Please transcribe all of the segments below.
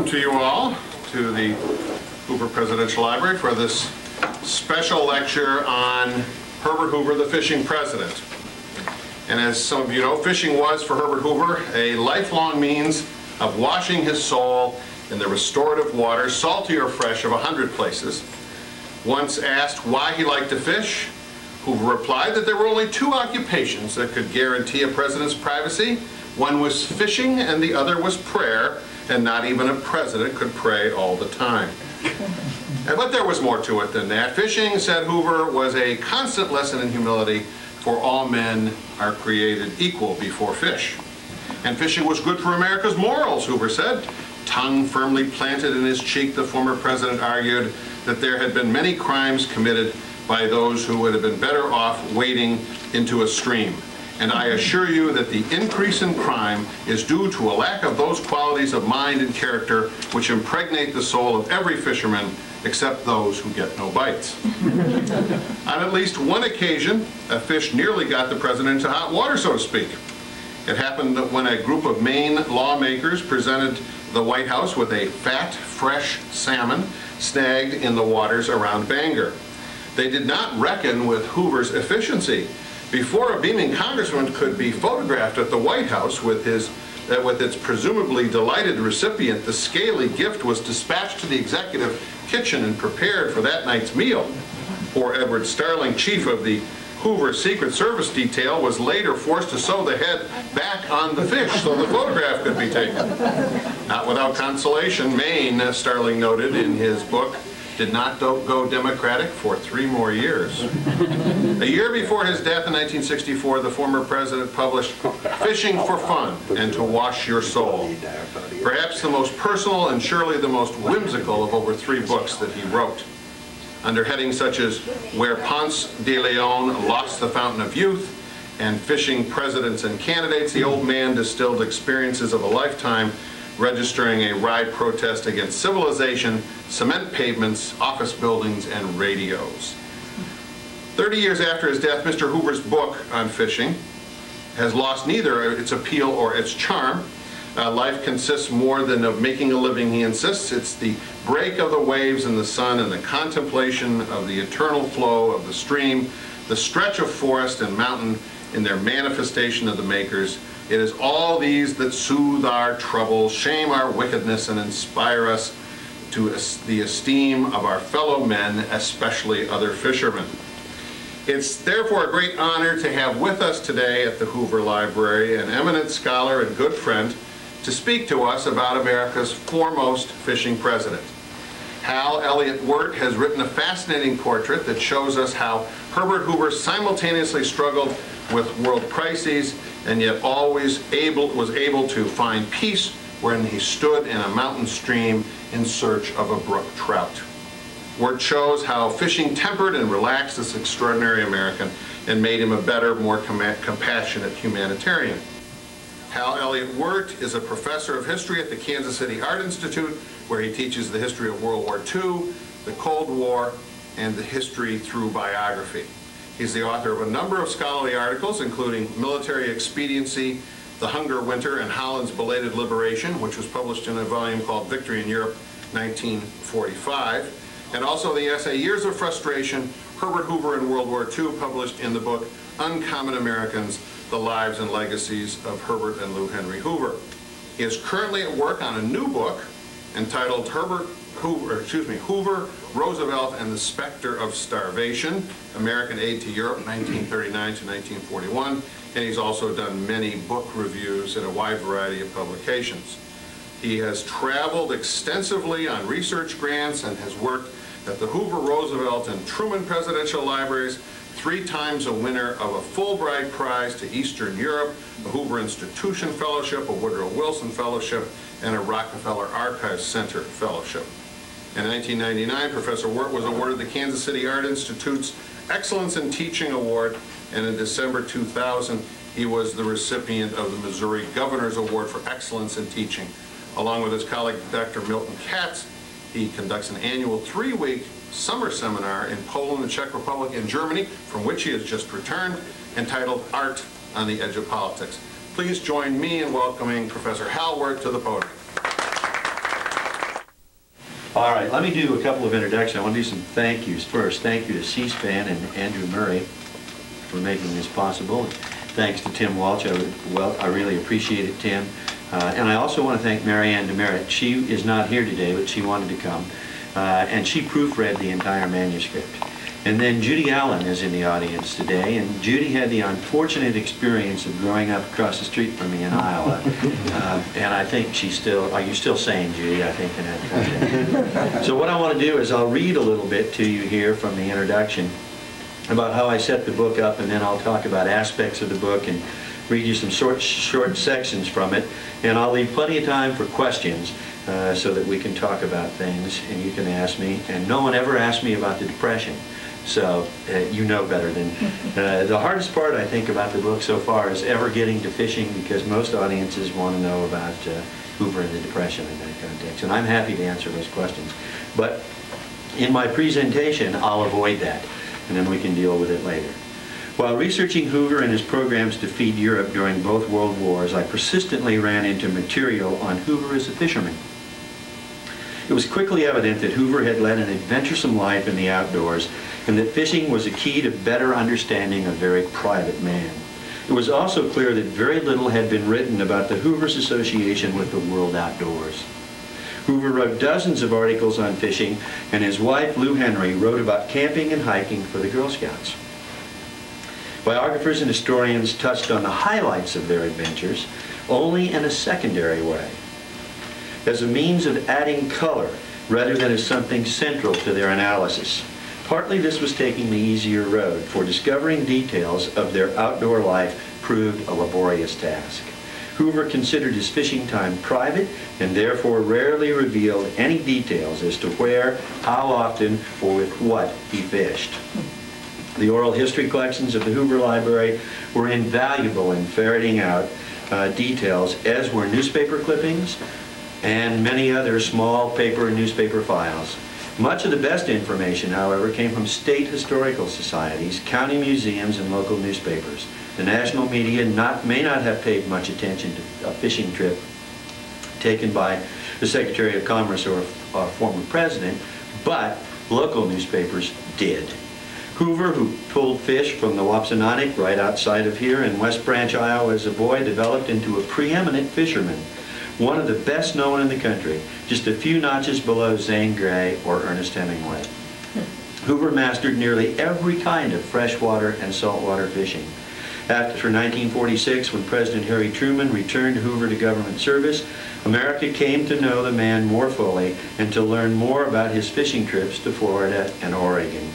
welcome to you all to the Hoover Presidential Library for this special lecture on Herbert Hoover, the fishing president. And as some of you know, fishing was for Herbert Hoover a lifelong means of washing his soul in the restorative waters, salty or fresh, of 100 places. Once asked why he liked to fish, Hoover replied that there were only two occupations that could guarantee a president's privacy. One was fishing and the other was prayer, and not even a president could pray all the time. But there was more to it than that. Fishing, said Hoover, was a constant lesson in humility, for all men are created equal before fish. And fishing was good for America's morals, Hoover said. Tongue firmly planted in his cheek, the former president argued that there had been many crimes committed by those who would have been better off wading into a stream. And I assure you that the increase in crime is due to a lack of those qualities of mind and character which impregnate the soul of every fisherman, except those who get no bites. On at least one occasion, a fish nearly got the president into hot water, so to speak. It happened when a group of Maine lawmakers presented the White House with a fat, fresh salmon snagged in the waters around Bangor. They did not reckon with Hoover's efficiency. Before a beaming congressman could be photographed at the White House with its presumably delighted recipient, the scaly gift was dispatched to the executive kitchen and prepared for that night's meal. Poor Edward Starling, chief of the Hoover Secret Service detail, was later forced to sew the head back on the fish so the photograph could be taken. Not without consolation, Maine, Starling noted in his book, did not go Democratic for 3 more years. A year before his death in 1964, the former president published Fishing for Fun and to Wash Your Soul, perhaps the most personal and surely the most whimsical of over 3 books that he wrote. Under headings such as Where Ponce de Leon Lost the Fountain of Youth and Fishing Presidents and Candidates, the old man distilled experiences of a lifetime, registering a wry protest against civilization, cement pavements, office buildings, and radios. 30 years after his death, Mr. Hoover's book on fishing has lost neither its appeal or its charm. Life consists more than of making a living, he insists. It's the break of the waves in the sun and the contemplation of the eternal flow of the stream, the stretch of forest and mountain in their manifestation of the makers. It is all these that soothe our troubles, shame our wickedness, and inspire us to the esteem of our fellow men, especially other fishermen. It's therefore a great honor to have with us today at the Hoover Library an eminent scholar and good friend to speak to us about America's foremost fishing president. Hal Elliott Wirt has written a fascinating portrait that shows us how Herbert Hoover simultaneously struggled with world crises and yet always was able to find peace when he stood in a mountain stream in search of a brook trout. Wirt shows how fishing tempered and relaxed this extraordinary American and made him a better, more compassionate humanitarian. Hal Elliott Wirt is a professor of history at the Kansas City Art Institute, where he teaches the history of World War II, the Cold War, and the history through biography. He's the author of a number of scholarly articles, including Military Expediency, The Hunger Winter, and Holland's Belated Liberation, which was published in a volume called Victory in Europe, 1945, and also the essay Years of Frustration, Herbert Hoover in World War II, published in the book Uncommon Americans, The Lives and Legacies of Herbert and Lou Henry Hoover. He is currently at work on a new book entitled Hoover, Roosevelt and the Specter of Starvation, American Aid to Europe, 1939 to 1941, and he's also done many book reviews in a wide variety of publications. He has traveled extensively on research grants and has worked at the Hoover, Roosevelt, and Truman Presidential Libraries, 3 times a winner of a Fulbright Prize to Eastern Europe, a Hoover Institution Fellowship, a Woodrow Wilson Fellowship, and a Rockefeller Archives Center Fellowship. In 1999, Professor Wirt was awarded the Kansas City Art Institute's Excellence in Teaching Award, and in December 2000, he was the recipient of the Missouri Governor's Award for Excellence in Teaching. Along with his colleague, Dr. Milton Katz, he conducts an annual 3-week summer seminar in Poland, the Czech Republic, and Germany, from which he has just returned, entitled Art on the Edge of Politics. Please join me in welcoming Professor Hal Wirt to the podium. All right, let me do a couple of introductions. I want to do some thank yous first. Thank you to C-SPAN and Andrew Murray for making this possible. Thanks to Tim Welch. I really appreciate it, Tim. And I also want to thank Marianne DeMerit. She is not here today, but she wanted to come. And she proofread the entire manuscript. And then Judy Allen is in the audience today, and Judy had the unfortunate experience of growing up across the street from me in Iowa. And I think she's still, are you still sane, Judy? I think in that. So what I want to do is I'll read a little bit to you here from the introduction about how I set the book up, and then I'll talk about aspects of the book and read you some short sections from it. And I'll leave plenty of time for questions so that we can talk about things and you can ask me. And no one ever asked me about the Depression. So you know better than the hardest part, I think, about the book so far is ever getting to fishing, because most audiences want to know about Hoover and the Depression in that context, and I'm happy to answer those questions. But in my presentation, I'll avoid that, and then we can deal with it later. While researching Hoover and his programs to feed Europe during both World Wars, I persistently ran into material on Hoover as a fisherman. It was quickly evident that Hoover had led an adventuresome life in the outdoors, and that fishing was a key to better understanding a very private man. It was also clear that very little had been written about the Hoover's association with the world outdoors. Hoover wrote dozens of articles on fishing, and his wife, Lou Henry, wrote about camping and hiking for the Girl Scouts. Biographers and historians touched on the highlights of their adventures only in a secondary way, as a means of adding color rather than as something central to their analysis. Partly this was taking the easier road, for discovering details of their outdoor life proved a laborious task. Hoover considered his fishing time private and therefore rarely revealed any details as to where, how often, or with what he fished. The oral history collections of the Hoover Library were invaluable in ferreting out details, as were newspaper clippings and many other small paper and newspaper files. Much of the best information, however, came from state historical societies, county museums, and local newspapers. The national media may not have paid much attention to a fishing trip taken by the Secretary of Commerce or a former president, but local newspapers did. Hoover, who pulled fish from the Wapsianonik right outside of here in West Branch, Iowa as a boy, developed into a preeminent fisherman, one of the best known in the country, just a few notches below Zane Grey or Ernest Hemingway. Hoover mastered nearly every kind of freshwater and saltwater fishing. After 1946, when President Harry Truman returned Hoover to government service, America came to know the man more fully and to learn more about his fishing trips to Florida and Oregon.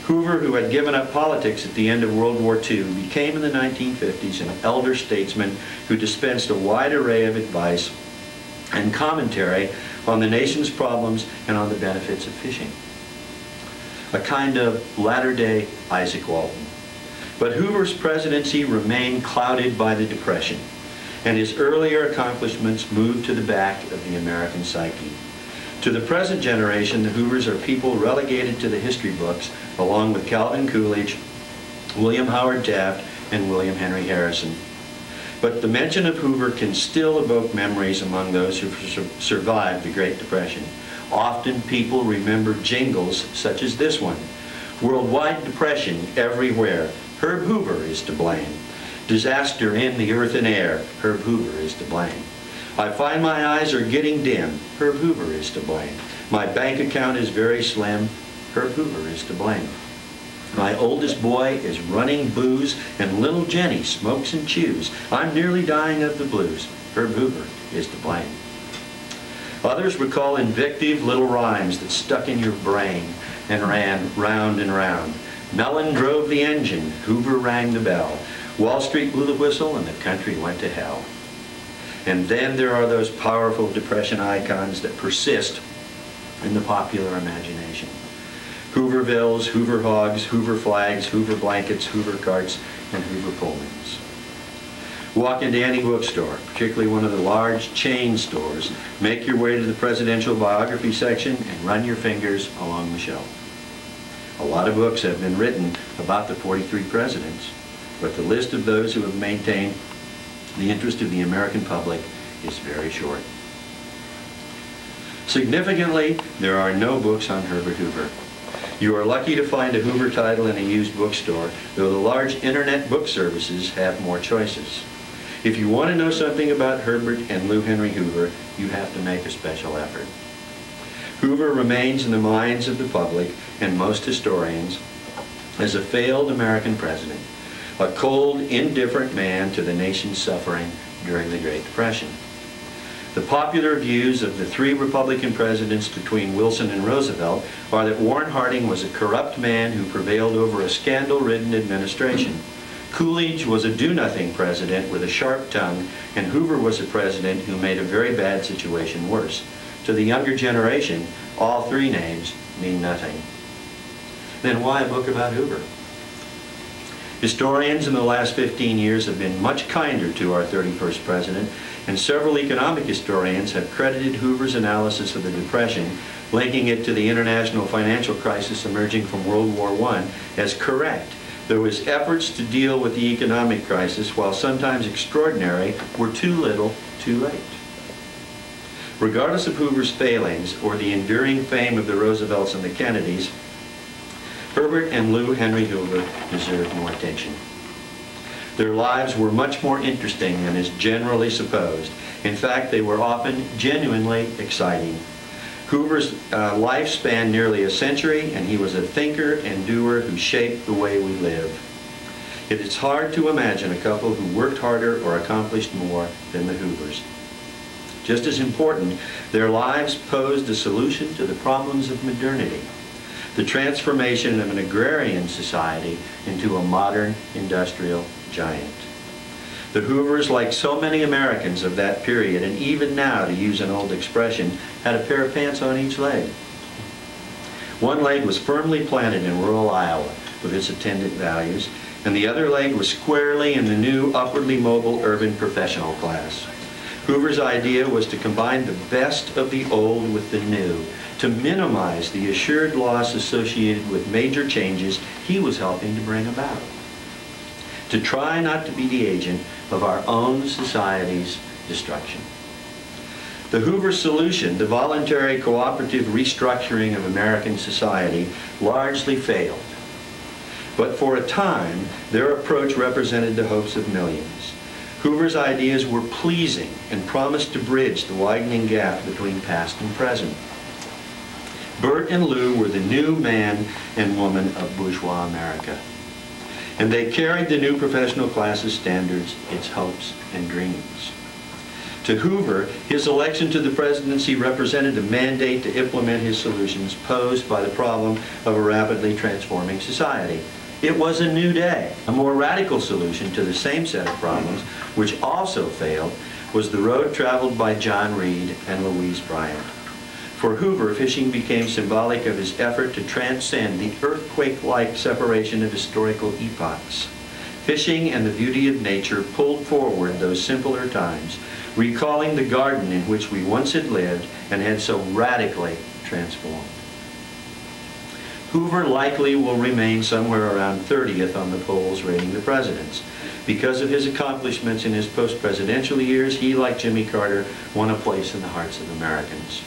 Hoover, who had given up politics at the end of World War II, became in the 1950s an elder statesman who dispensed a wide array of advice and commentary on the nation's problems and on the benefits of fishing. A kind of latter-day Isaac Walton. But Hoover's presidency remained clouded by the Depression, and his earlier accomplishments moved to the back of the American psyche. To the present generation, the Hoovers are people relegated to the history books, along with Calvin Coolidge, William Howard Taft, and William Henry Harrison. But the mention of Hoover can still evoke memories among those who survived the Great Depression. Often people remember jingles such as this one. Worldwide depression everywhere. Herb Hoover is to blame. Disaster in the earth and air. Herb Hoover is to blame. I find my eyes are getting dim. Herb Hoover is to blame. My bank account is very slim. Herb Hoover is to blame. My oldest boy is running booze, and little Jenny smokes and chews. I'm nearly dying of the blues. Herb Hoover is to blame. Others recall invective little rhymes that stuck in your brain and ran round and round. Mellon drove the engine, Hoover rang the bell. Wall Street blew the whistle, and the country went to hell. And then there are those powerful Depression icons that persist in the popular imagination. Hoovervilles, Hoover hogs, Hoover flags, Hoover blankets, Hoover carts, and Hoover Pullmans. Walk into any bookstore, particularly one of the large chain stores, make your way to the presidential biography section, and run your fingers along the shelf. A lot of books have been written about the 43 presidents, but the list of those who have maintained the interest of the American public is very short. Significantly, there are no books on Herbert Hoover. You are lucky to find a Hoover title in a used bookstore, though the large internet book services have more choices. If you want to know something about Herbert and Lou Henry Hoover, you have to make a special effort. Hoover remains in the minds of the public and most historians as a failed American president, a cold, indifferent man to the nation's suffering during the Great Depression. The popular views of the three Republican presidents between Wilson and Roosevelt are that Warren Harding was a corrupt man who prevailed over a scandal-ridden administration. Coolidge was a do-nothing president with a sharp tongue, and Hoover was a president who made a very bad situation worse. To the younger generation, all three names mean nothing. Then why a book about Hoover? Historians in the last 15 years have been much kinder to our 31st president, and several economic historians have credited Hoover's analysis of the Depression, linking it to the international financial crisis emerging from World War I, as correct, though his efforts to deal with the economic crisis, while sometimes extraordinary, were too little, too late. Regardless of Hoover's failings or the enduring fame of the Roosevelts and the Kennedys, Herbert and Lou Henry Hoover deserve more attention. Their lives were much more interesting than is generally supposed. In fact, they were often genuinely exciting. Hoover's life spanned nearly a century, and he was a thinker and doer who shaped the way we live. It is hard to imagine a couple who worked harder or accomplished more than the Hoovers. Just as important, their lives posed a solution to the problems of modernity, the transformation of an agrarian society into a modern industrial giant. The Hoovers, like so many Americans of that period, and even now, to use an old expression, had a pair of pants on each leg. One leg was firmly planted in rural Iowa with its attendant values, and the other leg was squarely in the new, upwardly mobile urban professional class. Hoover's idea was to combine the best of the old with the new, to minimize the assured loss associated with major changes he was helping to bring about, to try not to be the agent of our own society's destruction. The Hoover solution, the voluntary cooperative restructuring of American society, largely failed. But for a time, their approach represented the hopes of millions. Hoover's ideas were pleasing and promised to bridge the widening gap between past and present. Bert and Lou were the new man and woman of bourgeois America, and they carried the new professional class's standards, its hopes and dreams. To Hoover, his election to the presidency represented a mandate to implement his solutions posed by the problem of a rapidly transforming society. It was a new day. A more radical solution to the same set of problems, which also failed, was the road traveled by John Reed and Louise Bryant. For Hoover, fishing became symbolic of his effort to transcend the earthquake-like separation of historical epochs. Fishing and the beauty of nature pulled forward those simpler times, recalling the garden in which we once had lived and had so radically transformed. Hoover likely will remain somewhere around 30th on the polls rating the presidents. Because of his accomplishments in his post-presidential years, he, like Jimmy Carter, won a place in the hearts of Americans.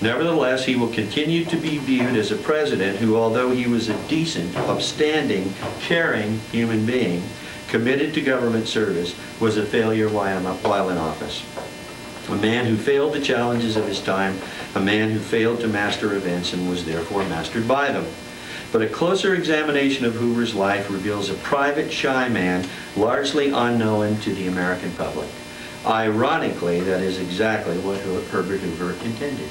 Nevertheless, he will continue to be viewed as a president who, although he was a decent, upstanding, caring human being, committed to government service, was a failure while in office. A man who failed the challenges of his time, a man who failed to master events and was therefore mastered by them. But a closer examination of Hoover's life reveals a private, shy man, largely unknown to the American public. Ironically, that is exactly what Herbert Hoover intended.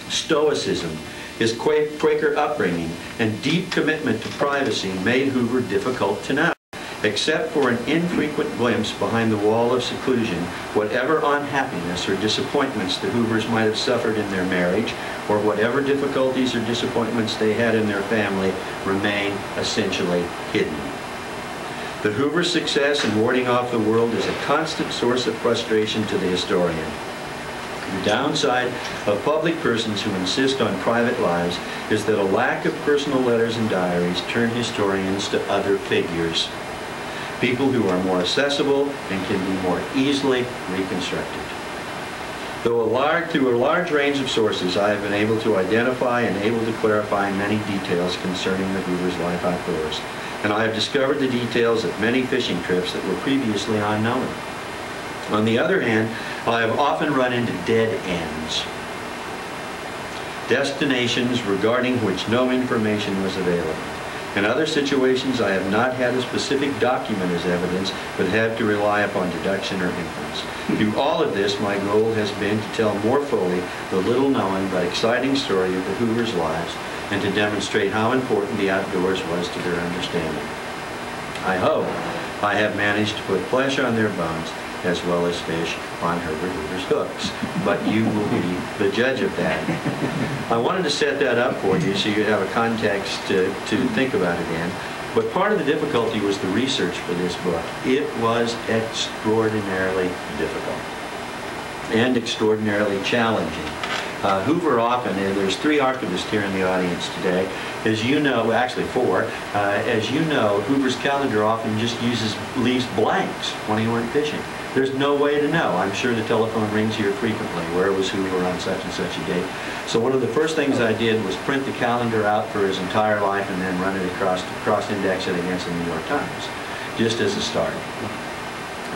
Stoicism, his Quaker upbringing, and deep commitment to privacy made Hoover difficult to know. Except for an infrequent glimpse behind the wall of seclusion, whatever unhappiness or disappointments the Hoovers might have suffered in their marriage, or whatever difficulties or disappointments they had in their family, remain essentially hidden. The Hoover success in warding off the world is a constant source of frustration to the historian. The downside of public persons who insist on private lives is that a lack of personal letters and diaries turn historians to other figures, people who are more accessible and can be more easily reconstructed. Through a large range of sources, I have been able to identify and able to clarify many details concerning the Hoover's life outdoors. And I have discovered the details of many fishing trips that were previously unknown. On the other hand, I have often run into dead ends, destinations regarding which no information was available. In other situations, I have not had a specific document as evidence, but had to rely upon deduction or inference. Through all of this, my goal has been to tell more fully the little-known but exciting story of the Hoovers' lives and to demonstrate how important the outdoors was to their understanding. I hope I have managed to put flesh on their bones as well as fish on Herbert Hoover's hooks. But you will be the judge of that. I wanted to set that up for you so you have a context to think about it in. But part of the difficulty was the research for this book. It was extraordinarily difficult and extraordinarily challenging. Hoover often, and there's 3 archivists here in the audience today, as you know, actually 4, as you know, Hoover's calendar often just leaves blanks when he went fishing. There's no way to know. I'm sure the telephone rings here frequently. Where was Hoover on such and such a date? So one of the first things I did was print the calendar out for his entire life and then run it cross-index it against the New York Times, just as a start.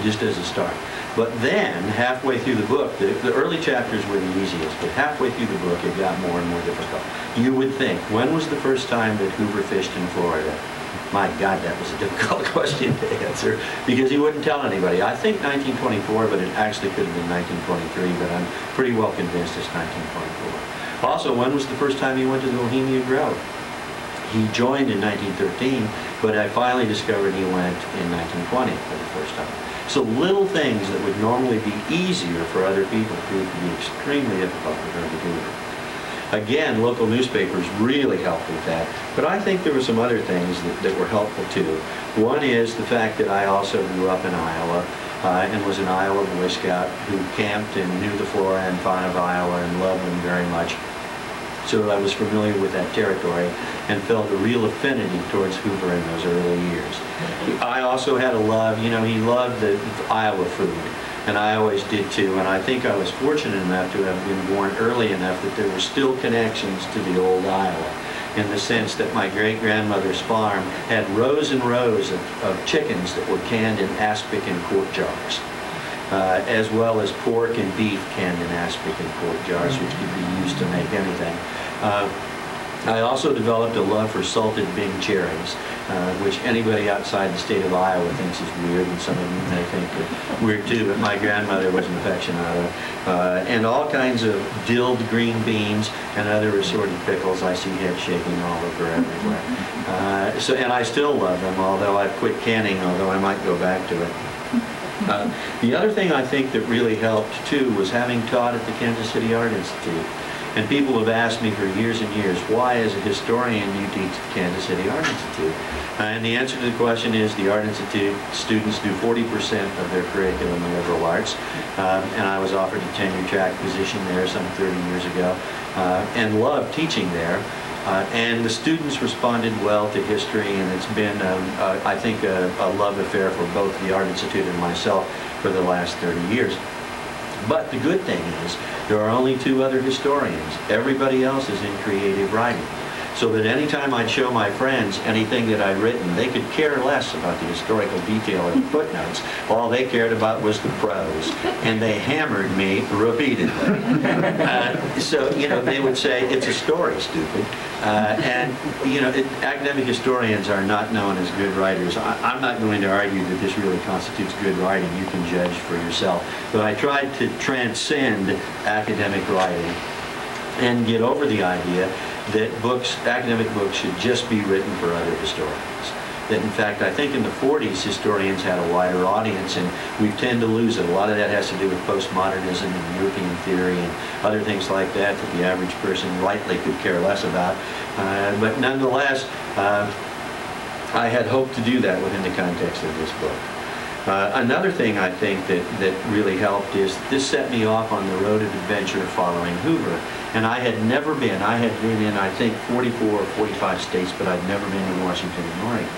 Just as a start. But then, halfway through the book, the early chapters were the easiest, but halfway through the book, it got more and more difficult. You would think, when was the first time that Hoover fished in Florida? My God, that was a difficult question to answer, because he wouldn't tell anybody. I think 1924, but it actually could have been 1923, but I'm pretty well convinced it's 1924. Also, when was the first time he went to the Bohemia Grove? He joined in 1913, but I finally discovered he went in 1920 for the first time. So little things that would normally be easier for other people proved to be extremely difficult for Herbert Hoover. Again, local newspapers really helped with that, but I think there were some other things that were helpful too. One is the fact that I also grew up in Iowa and was an Iowa Boy Scout who camped and knew the flora and fauna of Iowa and loved them very much. So I was familiar with that territory and felt a real affinity towards Hoover in those early years. I also had a love, you know, he loved the Iowa food, and I always did too, and I think I was fortunate enough to have been born early enough that there were still connections to the old Iowa, in the sense that my great-grandmother's farm had rows and rows of chickens that were canned in aspic and quart jars. As well as pork and beef canned in aspic and quart jars, which could be used to make anything. I also developed a love for salted Bing cherries, which anybody outside the state of Iowa thinks is weird, and some of you may think are weird too, but my grandmother was an aficionado. And all kinds of dilled green beans and other assorted pickles. I see heads shaking all over everywhere. And I still love them, although I've quit canning, although I might go back to it. The other thing I think that really helped too was having taught at the Kansas City Art Institute. And people have asked me for years and years, why as a historian do you teach at the Kansas City Art Institute? And the answer to the question is the Art Institute students do 40% of their curriculum in liberal arts. And I was offered a tenure track position there some 30 years ago and loved teaching there. And the students responded well to history, and it's been, I think, a love affair for both the Art Institute and myself for the last 30 years. But the good thing is, there are only 2 other historians. Everybody else is in creative writing. So that anytime I'd show my friends anything that I'd written, they could care less about the historical detail or the footnotes. All they cared about was the prose. And they hammered me repeatedly. So, you know, they would say, it's a story, stupid. And, you know, academic historians are not known as good writers. I'm not going to argue that this really constitutes good writing. You can judge for yourself. But I tried to transcend academic writing and get over the idea that academic books should just be written for other historians. That in fact, I think in the 40s, historians had a wider audience, and we tend to lose it. A lot of that has to do with postmodernism and European theory and other things like that the average person rightly could care less about. But nonetheless, I had hoped to do that within the context of this book. Another thing I think that really helped is this set me off on the road of adventure following Hoover. And I had in, I think, 44 or 45 states, but I'd never been to Washington and Oregon.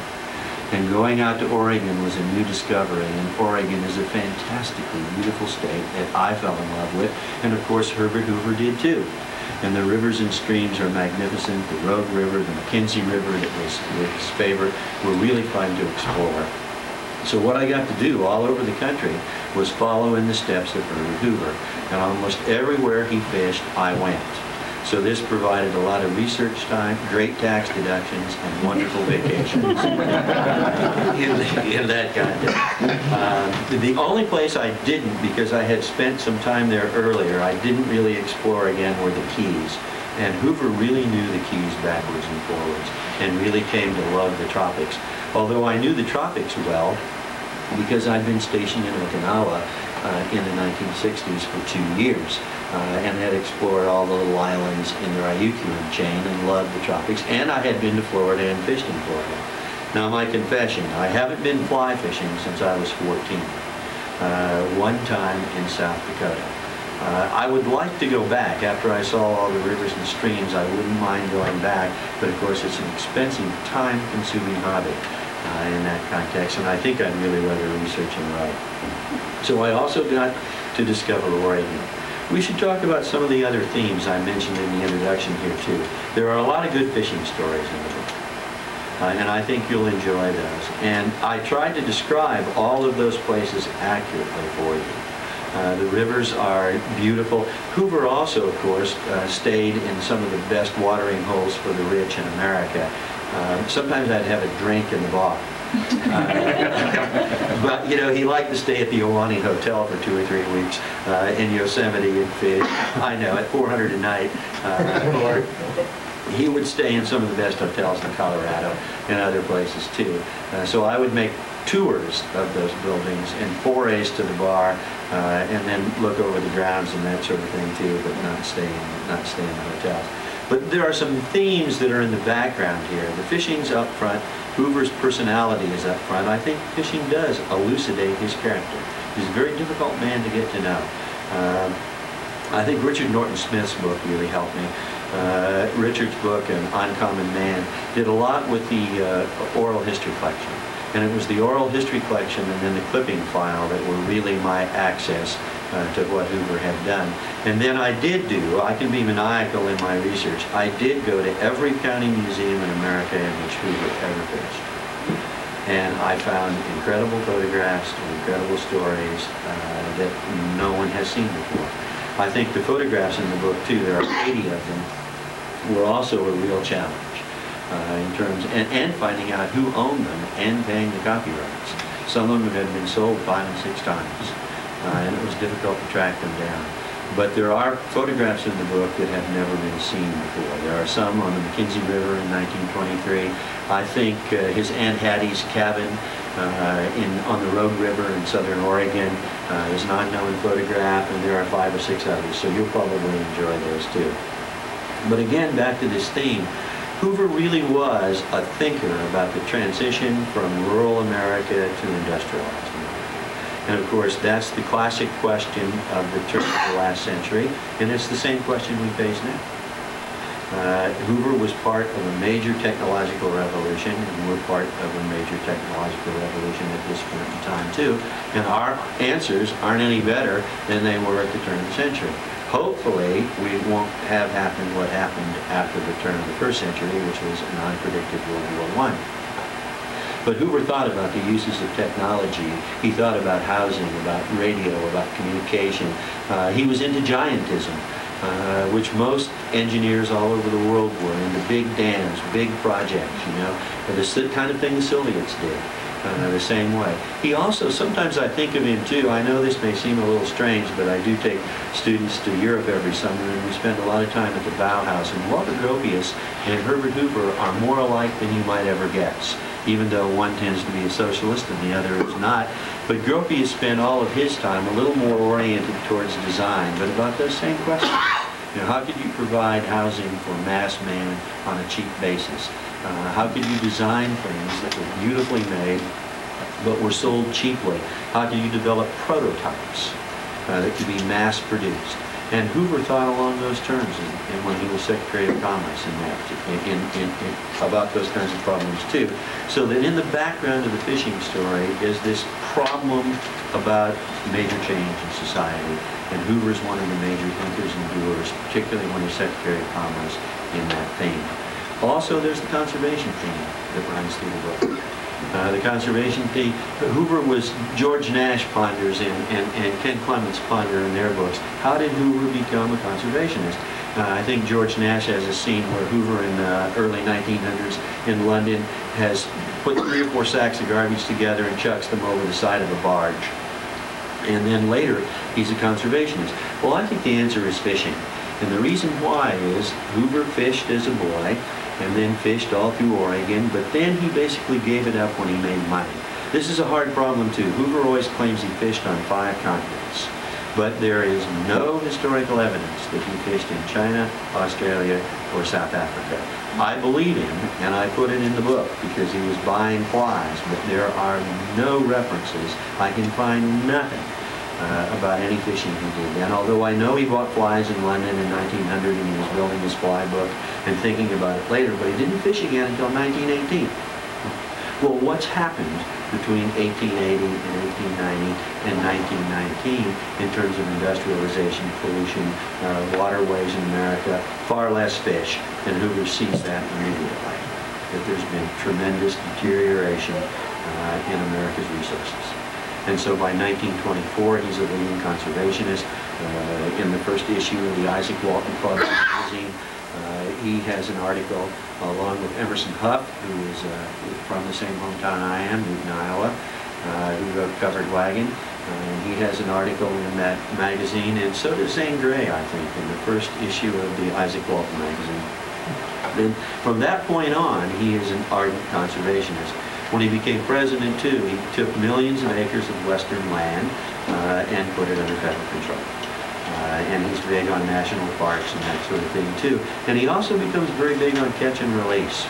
And going out to Oregon was a new discovery, and Oregon is a fantastically beautiful state that I fell in love with, and of course Herbert Hoover did too. And the rivers and streams are magnificent. The Rogue River, the McKenzie River that was his favorite, were really fun to explore. So what I got to do all over the country was follow in the steps of Herbert Hoover. And almost everywhere he fished, I went. So this provided a lot of research time, great tax deductions, and wonderful vacations in that context. The only place I didn't, because I had spent some time there earlier, I didn't really explore again, were the Keys. And Hoover really knew the Keys backwards and forwards, and really came to love the tropics. Although I knew the tropics well, because I'd been stationed in Okinawa in the 1960s for 2 years. And had explored all the little islands in the Ryukyu chain and loved the tropics. And I had been to Florida and fished in Florida. Now my confession, I haven't been fly fishing since I was 14. One time in South Dakota. I would like to go back after I saw all the rivers and streams. I wouldn't mind going back, but of course it's an expensive, time-consuming hobby in that context, and I think I'd really rather research and write. So I also got to discover Oregon. We should talk about some of the other themes I mentioned in the introduction here too. There are a lot of good fishing stories in the book, and I think you'll enjoy those. And I tried to describe all of those places accurately for you. The rivers are beautiful. Hoover also, of course, stayed in some of the best watering holes for the rich in America. Sometimes I'd have a drink in the bar. But, you know, he liked to stay at the Ahwahnee Hotel for 2 or 3 weeks in Yosemite and fish. I know, at $400 a night. Or he would stay in some of the best hotels in Colorado and other places too. So I would make tours of those buildings and forays to the bar and then look over the grounds and that sort of thing too, but not stay in the hotels. But there are some themes that are in the background here. The fishing's up front. Hoover's personality is up front. I think fishing does elucidate his character. He's a very difficult man to get to know. I think Richard Norton Smith's book really helped me. Richard's book, An Uncommon Man, did a lot with the oral history collection. And it was the oral history collection and then the clipping file that were really my access to what Hoover had done. And then I can be maniacal in my research, I did go to every county museum in America in which Hoover ever fished. And I found incredible photographs and incredible stories that no one has seen before. I think the photographs in the book too, there are 80 of them, were also a real challenge. In terms, and finding out who owned them and paying the copyrights. Some of them had been sold 5 and 6 times, and it was difficult to track them down. But there are photographs in the book that have never been seen before. There are some on the McKenzie River in 1923. I think his Aunt Hattie's cabin on the Rogue River in southern Oregon is an unknown photograph, and there are 5 or 6 others, so you'll probably enjoy those too. But again, back to this theme, Hoover really was a thinker about the transition from rural America to industrialized America. And of course, that's the classic question of the turn of the last century, and it's the same question we face now. Hoover was part of a major technological revolution, and we're part of a major technological revolution at this point in time too, and our answers aren't any better than they were at the turn of the century. Hopefully, we won't have happened what happened after the turn of the first century, which was an unpredicted World War I. But Hoover thought about the uses of technology. He thought about housing, about radio, about communication. He was into giantism, which most engineers all over the world were, into big dams, big projects, you know, the kind of thing the Soviets did. The same way. He also, sometimes I think of him too, I know this may seem a little strange, but I do take students to Europe every summer, and we spend a lot of time at the Bauhaus, and Walter Gropius and Herbert Hoover are more alike than you might ever guess, even though one tends to be a socialist and the other is not. But Gropius spent all of his time a little more oriented towards design, but about those same questions. You know, how could you provide housing for mass man on a cheap basis? How could you design things that were beautifully made but were sold cheaply? How could you develop prototypes that could be mass produced? And Hoover thought along those terms and when he was Secretary of Commerce about those kinds of problems too. So that in the background of the fishing story is this problem about major change in society. And Hoover's one of the major thinkers and doers, particularly when he's Secretary of Commerce in that theme. Also, there's the conservation theme that runs through the book. The conservation theme, Hoover was, George Nash ponders and Ken Clements ponder in their books, how did Hoover become a conservationist? I think George Nash has a scene where Hoover in the early 1900s in London has put 3 or 4 sacks of garbage together and chucks them over the side of a barge. And then later, he's a conservationist. Well, I think the answer is fishing. And the reason why is Hoover fished as a boy and then fished all through Oregon, but then he basically gave it up when he made money. This is a hard problem too. Hoover always claims he fished on 5 continents, but there is no historical evidence that he fished in China, Australia, or South Africa. I believe him, and I put it in the book because he was buying flies, but there are no references. I can find nothing about any fishing he did then, although I know he bought flies in London in 1900 and he was building his fly book and thinking about it later, but he didn't fish again until 1918. Well, what's happened between 1880 and 1890 and 1919 in terms of industrialization, pollution, waterways in America? Far less fish, and Hoover sees that immediately, that there's been tremendous deterioration in America's resources. And so by 1924, he's a leading conservationist. In the first issue of the Isaac Walton Club magazine, he has an article along with Emerson Huff, who is from the same hometown I am, Newton, Iowa, who wrote Covered Wagon. He has an article in that magazine, and so does Zane Grey, I think, in the first issue of the Isaac Walton magazine. Then from that point on, he is an ardent conservationist. When he became president, too, he took millions of acres of western land and put it under federal control. And he's big on national parks and that sort of thing, too. And he also becomes very big on catch and release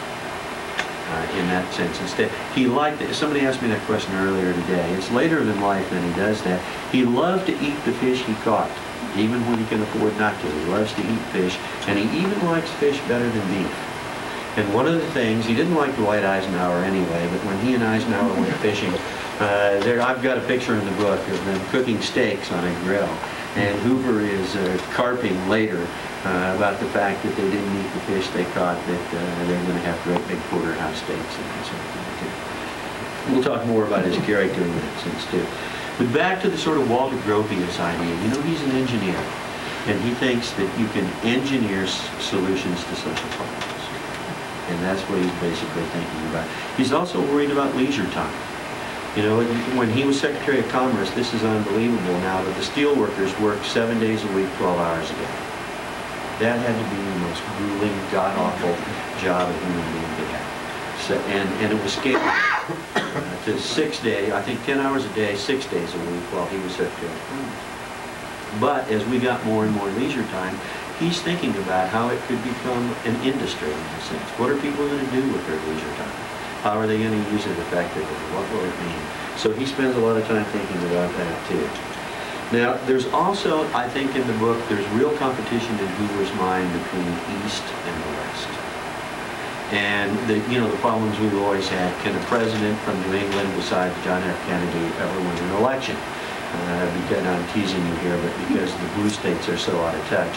in that sense. Instead, he liked it. Somebody asked me that question earlier today. It's later in life that he does that. He loved to eat the fish he caught, even when he can afford not to. He loves to eat fish, and he even likes fish better than beef. And one of the things, he didn't like Dwight Eisenhower anyway, but when he and Eisenhower went fishing, I've got a picture in the book of them cooking steaks on a grill. And Hoover is carping later about the fact that they didn't eat the fish they caught, that they were going to have great big porterhouse steaks and that sort of thing too. We'll talk more about his character in that sense too. But back to the sort of Walter Gropius idea. You know, he's an engineer, and he thinks that you can engineer solutions to social problems. And that's what he's basically thinking about. He's also worried about leisure time. You know, when he was Secretary of Commerce, this is unbelievable now, but the steel workers worked 7 days a week, 12 hours a day. That had to be the most grueling, god-awful job a human being could have. So, and it was scaled to 6 days, I think 10 hours a day, 6 days a week while he was Secretary of Commerce. But as we got more and more leisure time, he's thinking about how it could become an industry in a sense. What are people going to do with their leisure time? How are they going to use it effectively? What will it mean? So he spends a lot of time thinking about that too. Now, there's also, I think in the book, there's real competition in Hoover's mind between the East and the West. And the problems we've always had. Can a president from New England besides John F. Kennedy ever win an election? Because I'm teasing you here, but because the blue states are so out of touch.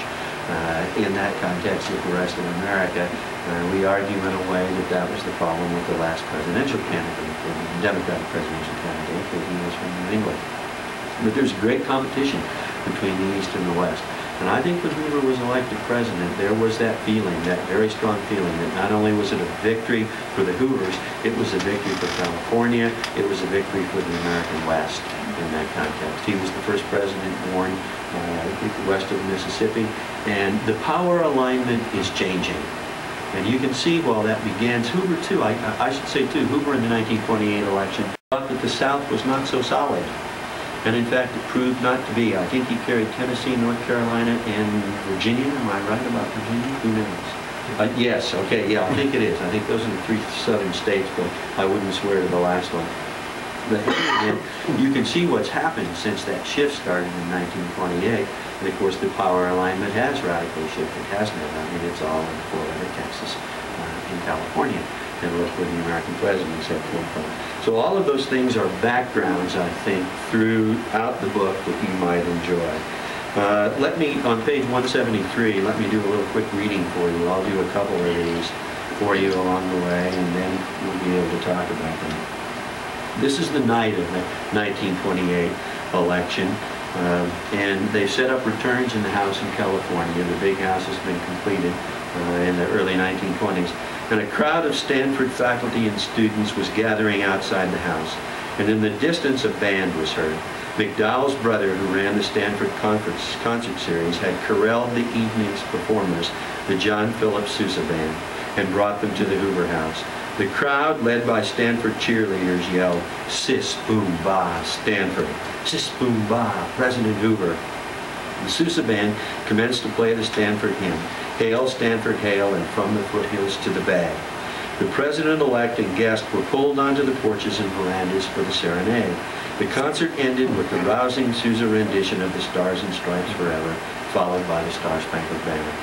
In that context with the rest of America, we argue in a way that that was the problem with the last presidential candidate, the Democratic presidential candidate, that he was from New England. But there's great competition between the East and the West. And I think when Hoover was elected president, there was that feeling, that very strong feeling, that not only was it a victory for the Hoovers, it was a victory for California, it was a victory for the American West in that context. He was the first president born west of the Mississippi, and the power alignment is changing. And you can see while that begins, Hoover too, I should say too, Hoover in the 1928 election thought that the South was not so solid. And in fact, it proved not to be. I think he carried Tennessee, North Carolina, and Virginia. Am I right about Virginia? Who knows? Yes, okay, yeah, I think it is. I think those are the 3 southern states, but I wouldn't swear to the last one. But in any event, you can see what's happened since that shift started in 1928. And of course, the power alignment has radically shifted, hasn't it? I mean, it's all in Florida, Texas, in California. And look where the American presidents have come from. So all of those things are backgrounds, I think, throughout the book that you might enjoy. Let me, on page 173, let me do a little quick reading for you. I'll do a couple of these for you along the way, and then we'll be able to talk about them. This is the night of the 1928 election, and they set up returns in the house in California. The big house has been completed in the early 1920s. And a crowd of Stanford faculty and students was gathering outside the house. And in the distance, a band was heard. McDowell's brother, who ran the Stanford concert series, had corralled the evening's performers, the John Philip Sousa Band, and brought them to the Hoover House. The crowd, led by Stanford cheerleaders, yelled, "Sis, boom, bah, Stanford. Sis, boom, bah, President Hoover." The Sousa Band commenced to play the Stanford hymn, "Hail, Stanford, hail, and from the foothills to the bay." The president-elect and guests were pulled onto the porches and verandas for the serenade. The concert ended with the rousing Sousa rendition of the Stars and Stripes Forever, followed by the Star-Spangled Banner.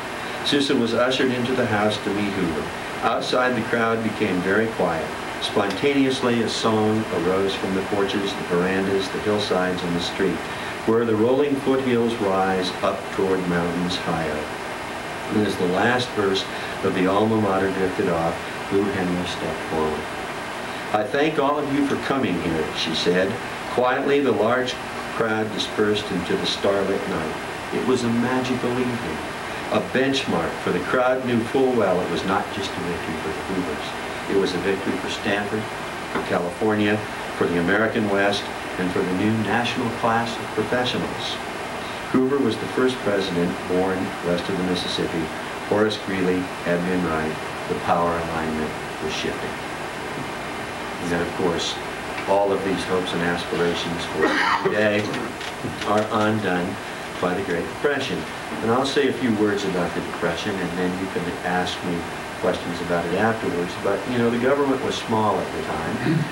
Sousa was ushered into the house to meet Hoover. Outside, the crowd became very quiet. Spontaneously, a song arose from the porches, the verandas, the hillsides, and the street, where the rolling foothills rise up toward mountains higher. And as the last verse of the alma mater drifted off, Lou Henry stepped forward. "I thank all of you for coming here," she said. Quietly, the large crowd dispersed into the starlit night. It was a magical evening, a benchmark, for the crowd knew full well it was not just a victory for the Hoovers. It was a victory for Stanford, for California, for the American West, and for the new national class of professionals. Hoover was the first president born west of the Mississippi. Horace Greeley had been right. The power alignment was shifting. And then, of course, all of these hopes and aspirations for today are undone by the Great Depression. And I'll say a few words about the Depression, and then you can ask me questions about it afterwards. But, you know, the government was small at the time,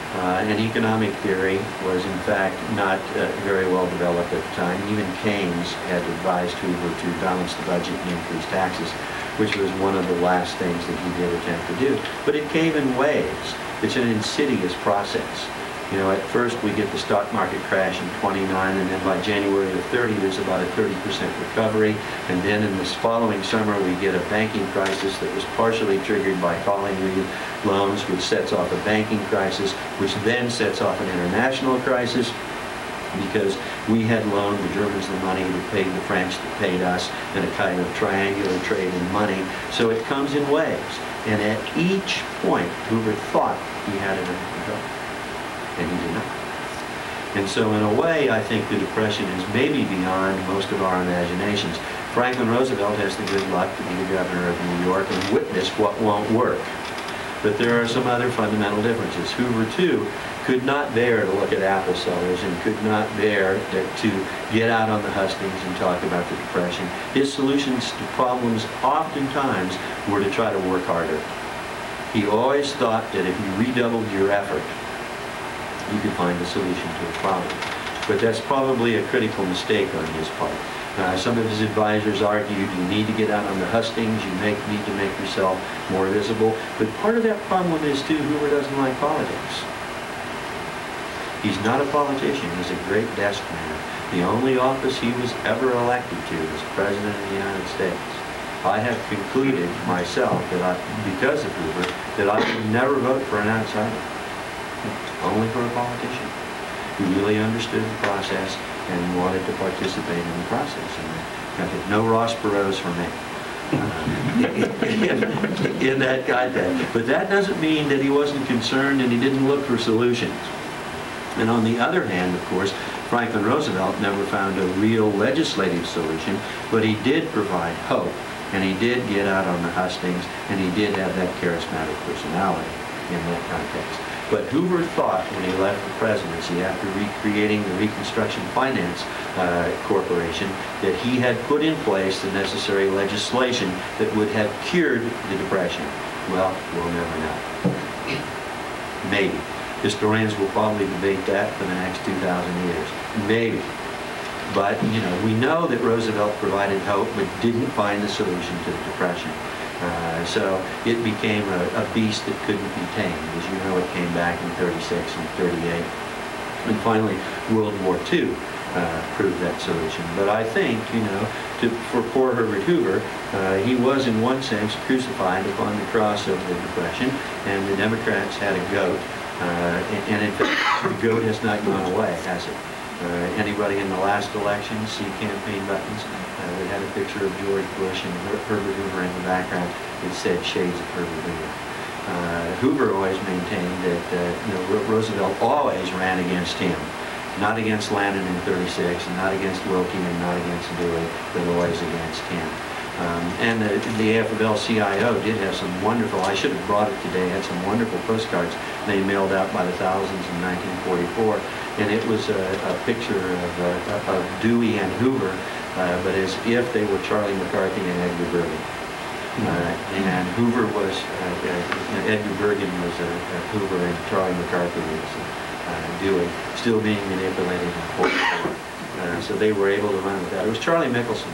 and economic theory was, in fact, not very well developed at the time. Even Keynes had advised Hoover to balance the budget and increase taxes, which was one of the last things that he did attempt to do. But it came in waves. It's an insidious process. You know, at first we get the stock market crash in 29, and then by January of 30, there's about a 30% recovery. And then in this following summer, we get a banking crisis that was partially triggered by calling loans, which sets off a banking crisis, which then sets off an international crisis, because we had loaned the Germans the money that paid the French that paid us, in a kind of triangular trade in money. So it comes in waves. And at each point, Hoover thought he had it under control. And he did not. And so in a way, I think the Depression is maybe beyond most of our imaginations. Franklin Roosevelt has the good luck to be the governor of New York and witness what won't work. But there are some other fundamental differences. Hoover, too, could not bear to look at apple sellers and could not bear to get out on the hustings and talk about the Depression. His solutions to problems oftentimes were to try to work harder. He always thought that if you redoubled your effort, you could find a solution to a problem. But that's probably a critical mistake on his part. Some of his advisors argued you need to get out on the hustings, you need to make yourself more visible. But part of that problem is, too, Hoover doesn't like politics. He's not a politician, he's a great desk man. The only office he was ever elected to was President of the United States. I have concluded myself that because of Hoover, that I would never vote for an outsider. Only for a politician who really understood the process and wanted to participate in the process. And no Ross Perot's for me in that context. But that doesn't mean that he wasn't concerned and he didn't look for solutions. And on the other hand, of course, Franklin Roosevelt never found a real legislative solution, but he did provide hope, and he did get out on the hustings, and he did have that charismatic personality in that context. But Hoover thought when he left the presidency after recreating the Reconstruction Finance Corporation that he had put in place the necessary legislation that would have cured the Depression. Well, we'll never know. Maybe. Historians will probably debate that for the next 2,000 years. Maybe. But, you know, we know that Roosevelt provided hope, but didn't find the solution to the Depression. So it became a beast that couldn't be tamed. As you know, it came back in 36 and 38. And finally, World War II proved that solution. But I think, you know, for poor Herbert Hoover, he was in one sense crucified upon the cross of the Depression, and the Democrats had a goat. And in fact, the goat has not gone away, has it? Anybody in the last election see campaign buttons that had a picture of George Bush and Herbert Hoover in the background? It said "Shades of Herbert Hoover." Hoover always maintained that you know, Roosevelt always ran against him, not against Landon in 36, and not against Wilkie, and not against Dewey, but always against him. And the AFL-CIO did have some wonderful, I should have brought it today, had some wonderful postcards they mailed out by the thousands in 1944. And it was a picture of Dewey and Hoover, but as if they were Charlie McCarthy and Edgar Bergen. And Hoover was, Edgar Bergen was Hoover, and Charlie McCarthy was Dewey, still being manipulated in 44. So they were able to run with that. It was Charlie Mickelson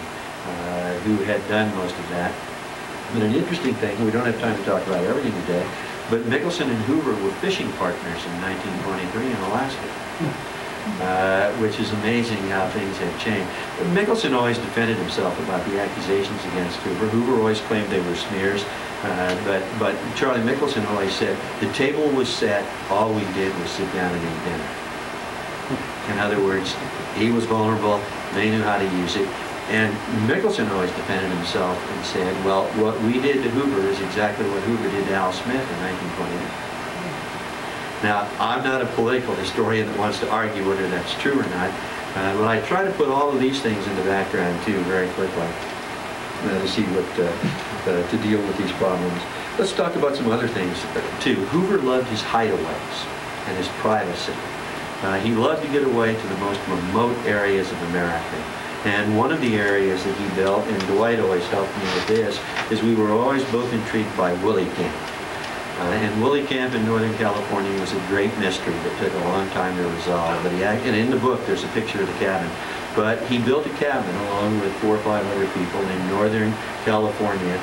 who had done most of that. But an interesting thing, we don't have time to talk about everything today, but Mickelson and Hoover were fishing partners in 1923 in Alaska. Which is amazing how things have changed. Mickelson always defended himself about the accusations against Hoover. Hoover always claimed they were smears, but Charlie Mickelson always said, the table was set, all we did was sit down and eat dinner. In other words, he was vulnerable, they knew how to use it, and Mickelson always defended himself and said, well, what we did to Hoover is exactly what Hoover did to Al Smith in 1928. Now, I'm not a political historian that wants to argue whether that's true or not, but I try to put all of these things in the background, too, very quickly, to see what, to deal with these problems. Let's talk about some other things, too. Hoover loved his hideaways and his privacy. He loved to get away to the most remote areas of America. And one of the areas that he built, and Dwight always helped me with this, is we were always both intrigued by Willie Camp. And Willie Camp in Northern California was a great mystery that took a long time to resolve. But and in the book, there's a picture of the cabin. But he built a cabin along with 4 or 5 other people in Northern California,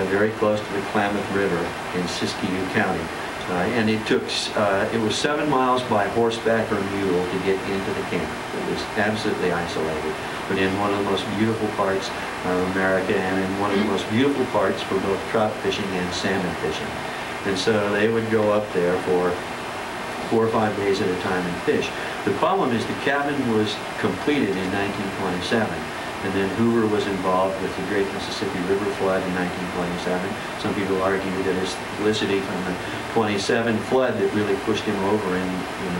very close to the Klamath River in Siskiyou County. And it took, it was 7 miles by horseback or mule to get into the camp. It was absolutely isolated, but in one of the most beautiful parts of America, and in one of the most beautiful parts for both trout fishing and salmon fishing. And so they would go up there for 4 or 5 days at a time and fish. The problem is the cabin was completed in 1927, and then Hoover was involved with the Great Mississippi River flood in 1927. Some people argue that it's publicity from the 27 flood that really pushed him over in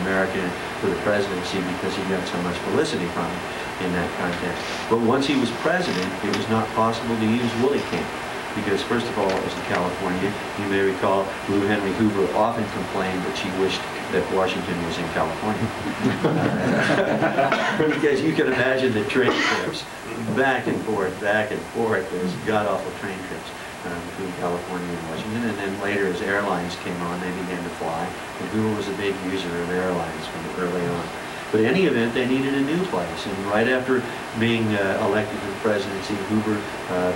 America for the presidency, because he got so much publicity from it in that context. But once he was president, it was not possible to use Willie Camp, because first of all, it was in California. You may recall Lou Henry Hoover often complained that she wished that Washington was in California. Because you can imagine the train trips back and forth, those god-awful train trips between California and Washington. And then later, as airlines came on, they began to fly. And Hoover was a big user of airlines from early on. But in any event, they needed a new place. And right after being elected to the presidency, Hoover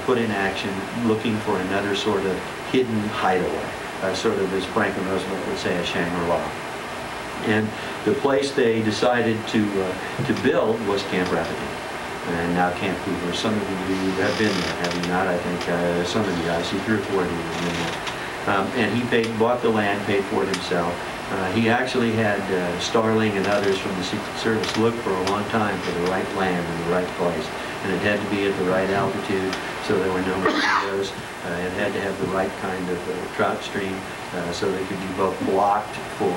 put in action looking for another sort of hidden hideaway, sort of, as Franklin Roosevelt would say, a Shangri-La. And the place they decided to build was Camp Rapidan. And now Camp Hoover. Some of you have been there, have you not? I think some of you, I see 3 or 4 of you have been there. And he bought the land, paid for it himself. He actually had Starling and others from the Secret Service look for a long time for the right land and the right place. And it had to be at the right altitude, so there were no mosquitoes. It had to have the right kind of trout stream, so they could be both blocked for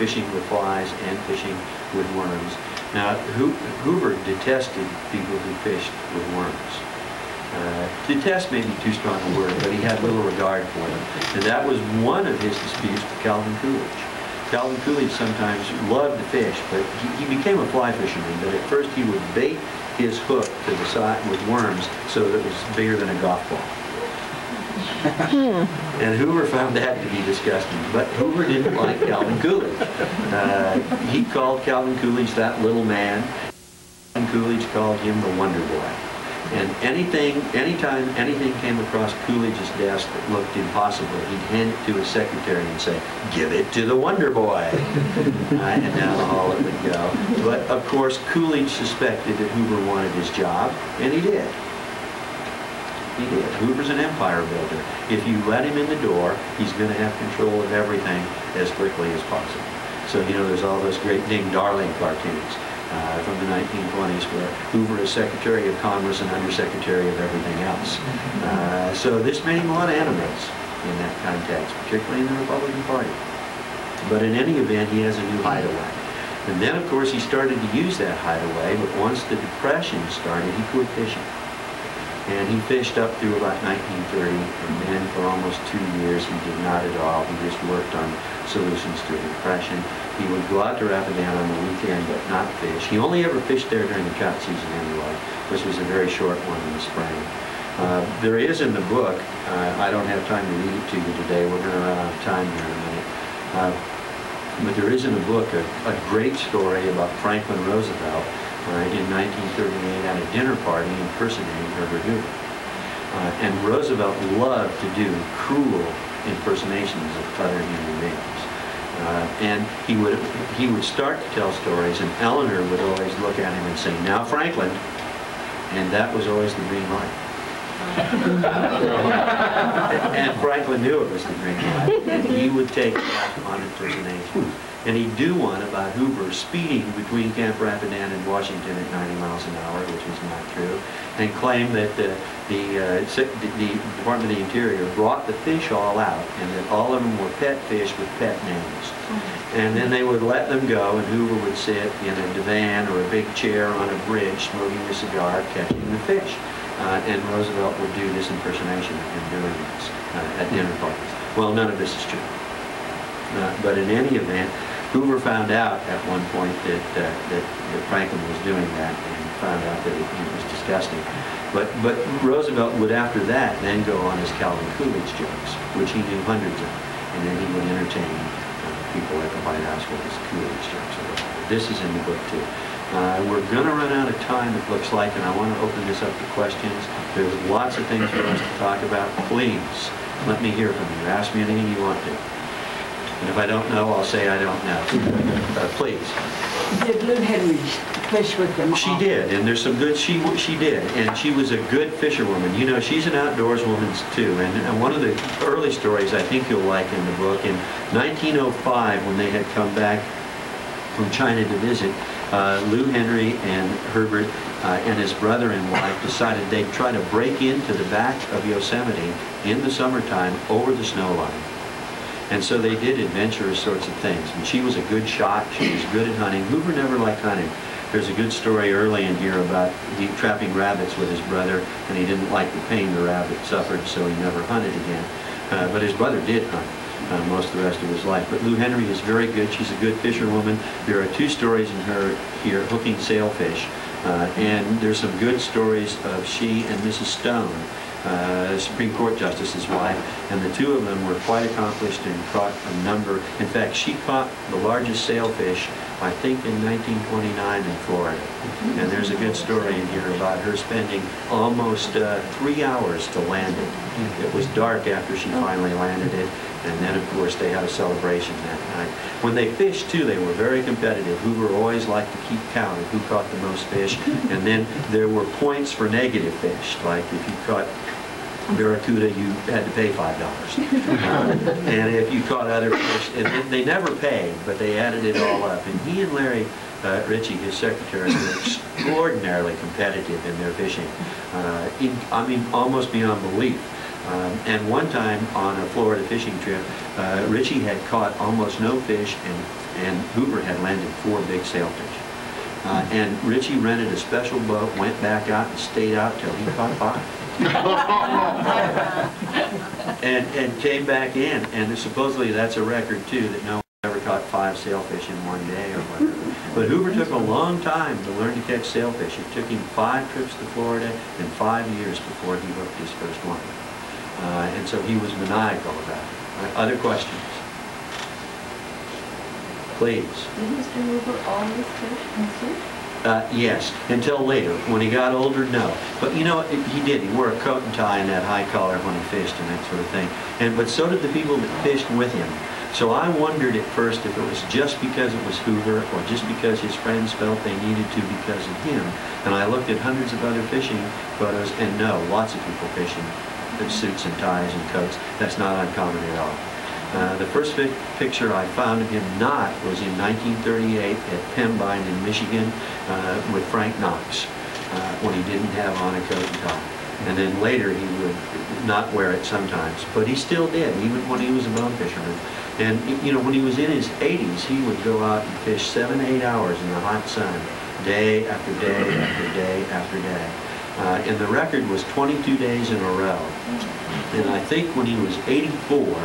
fishing with flies and fishing with worms. Now, Hoover detested people who fished with worms. Detest may be too strong a word, but he had little regard for them. And that was one of his disputes with Calvin Coolidge. Calvin Coolidge sometimes loved to fish, but he became a fly fisherman. But at first he would bait his hook to the side with worms so that it was bigger than a golf ball. And Hoover found that to be disgusting. But Hoover didn't like Calvin Coolidge. He called Calvin Coolidge that little man. Calvin Coolidge called him the Wonder Boy. And anytime anything came across Coolidge's desk that looked impossible, he'd hand it to his secretary and say, "Give it to the Wonder Boy." And down the hall it would go. But of course, Coolidge suspected that Hoover wanted his job, and he did. He did. Hoover's an empire builder. If you let him in the door, he's going to have control of everything as quickly as possible. So, you know, there's all those great Ding Darling cartoons from the 1920s where Hoover is Secretary of Commerce and Undersecretary of everything else. So this made him a lot of enemies in that context, particularly in the Republican Party. But in any event, he has a new hideaway. And then, of course, he started to use that hideaway, but once the Depression started, he quit fishing. And he fished up through about 1930, and then for almost 2 years he did not at all. He just worked on solutions to the Depression. He would go out to Rapidan on the weekend but not fish. He only ever fished there during the trout season anyway, which was a very short one in the spring. There is in the book, I don't have time to read it to you today, we're going to run out of time here in a minute, but there is in the book a great story about Franklin Roosevelt in 1938 at a dinner party impersonating Herbert Hoover. And Roosevelt loved to do cruel impersonations of other human beings. And he would start to tell stories, and Eleanor would always look at him and say, "Now, Franklin," and that was always the green light. And Franklin knew it was the green light, and he would take that on impersonation. And he'd do one about Hoover speeding between Camp Rapidan and Washington at 90 miles an hour, which was not true, and claim that the Department of the Interior brought the fish all out, and that all of them were pet fish with pet names. And then they would let them go, and Hoover would sit in a divan or a big chair on a bridge smoking a cigar, catching the fish. And Roosevelt would do this impersonation of him doing this at dinner parties. Well, none of this is true. But in any event, Hoover found out at one point that Franklin was doing that, and found out that it was disgusting. But Roosevelt would, after that, then go on his Calvin Coolidge jokes, which he knew hundreds of, and then he would entertain people at the White House with his Coolidge jokes. This is in the book too. We're going to run out of time, it looks like, and I want to open this up to questions. There's lots of things for us to talk about. Please, let me hear from you. Ask me anything you want to. And if I don't know, I'll say I don't know. Please. Did Lou Henry fish with them? She did, and there's some good, she did, and she was a good fisherwoman. You know, she's an outdoors woman too, and one of the early stories I think you'll like in the book, in 1905, when they had come back from China to visit, Lou Henry and Herbert and his brother and wife decided they'd try to break into the back of Yosemite in the summertime over the snow line. And so they did adventurous sorts of things. And she was a good shot. She was good at hunting. Hoover never liked hunting. There's a good story early in here about he trapping rabbits with his brother, and he didn't like the pain the rabbit suffered, so he never hunted again. But his brother did hunt most of the rest of his life. But Lou Henry is very good. She's a good fisherwoman. There are 2 stories in her here, hooking sailfish. And there's some good stories of she and Mrs. Stone, Supreme Court Justice's wife, and the 2 of them were quite accomplished and caught a number. In fact, she caught the largest sailfish, I think, in 1929 in Florida. And there's a good story in here about her spending almost 3 hours to land it. It was dark after she finally landed it, and then, of course, they had a celebration that night. When they fished, too, they were very competitive. Hoover always liked to keep count of who caught the most fish, and then there were points for negative fish, like if you caught barracuda, you had to pay $5. And if you caught other fish, and they never paid, but they added it all up. And he and Larry Ritchie, his secretary, were extraordinarily competitive in their fishing. I mean, almost beyond belief. And one time on a Florida fishing trip, Ritchie had caught almost no fish, and Hoover had landed 4 big sailfish. And Ritchie rented a special boat, went back out and stayed out till he caught 5. and came back in, and supposedly that's a record too, that no one ever caught 5 sailfish in one day or whatever. But Hoover took a long time to learn to catch sailfish. It took him 5 trips to Florida and 5 years before he hooked his first one. And so he was maniacal about it. Other questions? Please. Did Mr. Hoover always fish and suit? Yes, until later. When he got older, no. But you know, he did. He wore a coat and tie and that high collar when he fished and that sort of thing. But so did the people that fished with him. So I wondered at first if it was just because it was Hoover or just because his friends felt they needed to because of him. And I looked at hundreds of other fishing photos, and no, lots of people fishing in suits and ties and coats. That's not uncommon at all. The first picture I found of him not was in 1938 at Pembine in Michigan with Frank Knox when he didn't have on a coat and tie. And then later he would not wear it sometimes, but he still did, even when he was a bone fisherman. And you know, when he was in his 80s, he would go out and fish 7 to 8 hours in the hot sun, day after day after day after day. And the record was 22 days in a row. And I think when he was 84,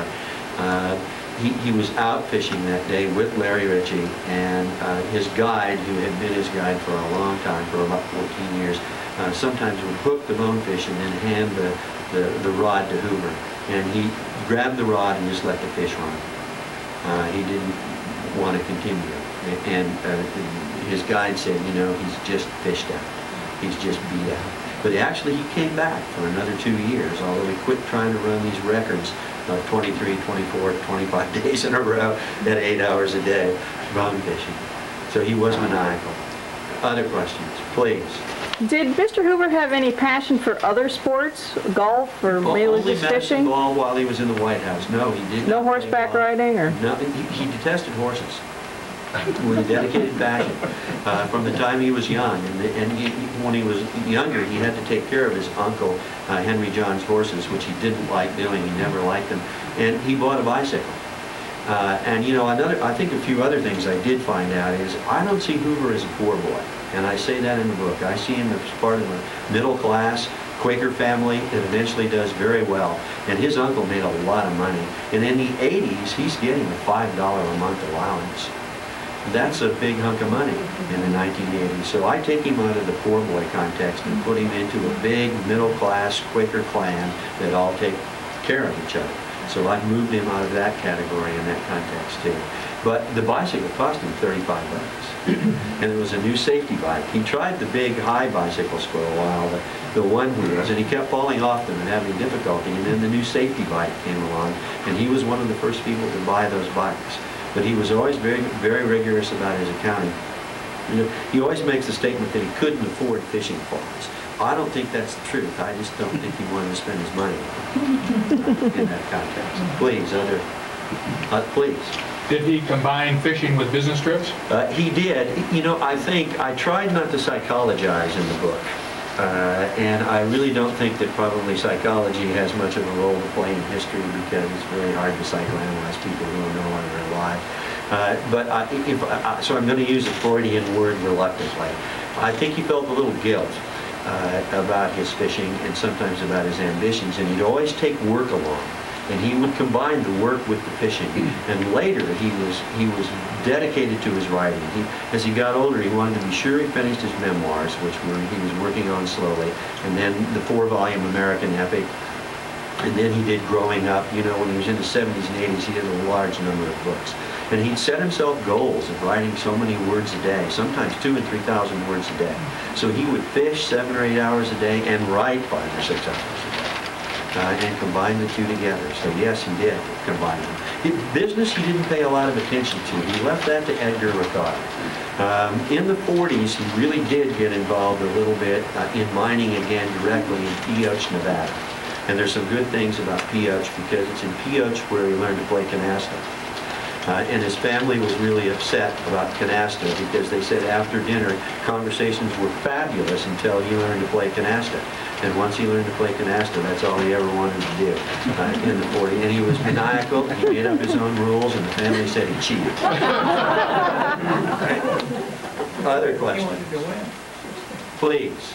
he was out fishing that day with Larry Ritchie, and his guide, who had been his guide for a long time, for about 14 years, sometimes would hook the bonefish and then hand the rod to Hoover. And he grabbed the rod and just let the fish run. He didn't want to continue. And his guide said, you know, he's just fished out. He's just beat out. But actually he came back for another 2 years, although he quit trying to run these records of 23, 24, 25 days in a row at 8 hours a day bone fishing. So he was maniacal. Other questions, please. Did Mr. Hoover have any passion for other sports, golf, or mainly just fishing? Only basketball while he was in the White House. No, he did No not horseback play golf. riding, or? No, he detested horses. With a dedicated passion from the time he was young. When he was younger, he had to take care of his uncle Henry John's horses, which he didn't like doing. He never liked them, and he bought a bicycle. And you know, I think a few other things I did find out is I don't see Hoover as a poor boy, and I say that in the book. I see him as part of a middle class Quaker family that eventually does very well. And his uncle made a lot of money. And in the 80s, he's getting a $5 a month allowance. That's a big hunk of money in the 1980s. So I take him out of the poor boy context and put him into a big middle-class Quaker clan that all take care of each other. So I've moved him out of that category in that context too. But the bicycle cost him 35 bucks. And it was a new safety bike. He tried the big high bicycles for a while, the one wheels, and he kept falling off them and having difficulty. And then the new safety bike came along, and he was one of the first people to buy those bikes. But he was always very, very rigorous about his accounting. You know, he always makes the statement that he couldn't afford fishing poles. I don't think that's the truth. I just don't think he wanted to spend his money in that context. Please, please. Did he combine fishing with business trips? He did. You know, I think I tried not to psychologize in the book. And I really don't think that probably psychology has much of a role to play in history because it's very hard to psychoanalyze people who are no longer alive. So I'm going to use a Freudian word reluctantly. I think he felt a little guilt about his fishing and sometimes about his ambitions, and he'd always take work along. And he would combine the work with the fishing. And later, he was dedicated to his writing. As he got older, he wanted to be sure he finished his memoirs, which he was working on slowly, and then the 4-volume American epic. And then he did Growing Up. You know, when he was in the 70s and 80s, he did a large number of books. And he'd set himself goals of writing so many words a day, sometimes 2,000 and 3,000 words a day. So he would fish 7 or 8 hours a day and write 5 or 6 hours a day. And combine the two together. So yes, he did combine them. Business he didn't pay a lot of attention to. He left that to Edgar Riccard. In the 40s, he really did get involved a little bit in mining again directly in Pioche, Nevada. And there's some good things about Pioche because it's in Pioche where he learned to play canasta. And his family was really upset about canasta because they said after dinner conversations were fabulous until he learned to play canasta. And once he learned to play canasta, that's all he ever wanted to do in the 40s. And he was maniacal. He made up his own rules, and the family said he cheated. Other questions? Please.